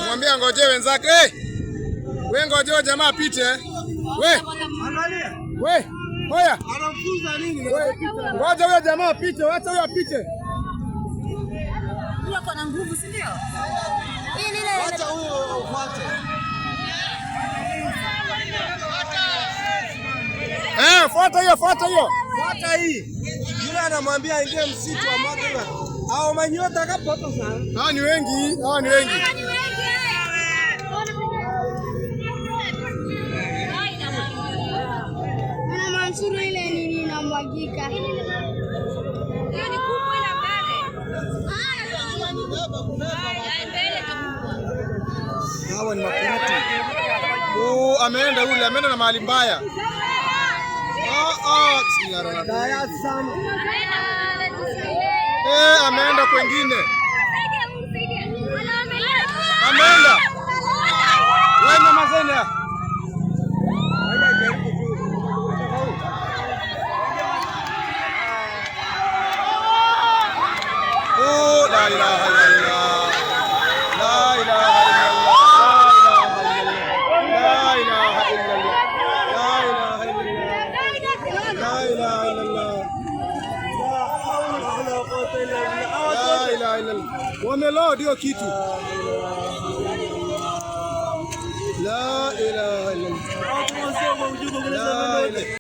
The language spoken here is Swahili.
Mwambie ngoje wenzake. Wewe ngoje jamaa apite. We. Hoya. Anafunza nini? Ngoja huyo jamaa apite, wacha huyo apite. Huyo ana nguvu, si ndio? Wacha huyo ufuate. Fuata hiyo. Fuata hii. Yule anamwambia ingie msitu wa Maga. Hao manyota kapoto sana. Hawa ni wengi. Mansuru ile nini inamwagika. Hiyo ni kubwa ile mbele. Hawa ni makurutu. Ameenda na mahali mbaya. Daya sana. Ameenda kwengine. Ameenda. Wewe na mazena. La ilaha illallah. La ilaha illallah. La ilaha illallah. La ilaha illallah. La ilaha illallah. Wameload hiyo kitu. La ilaha illallah.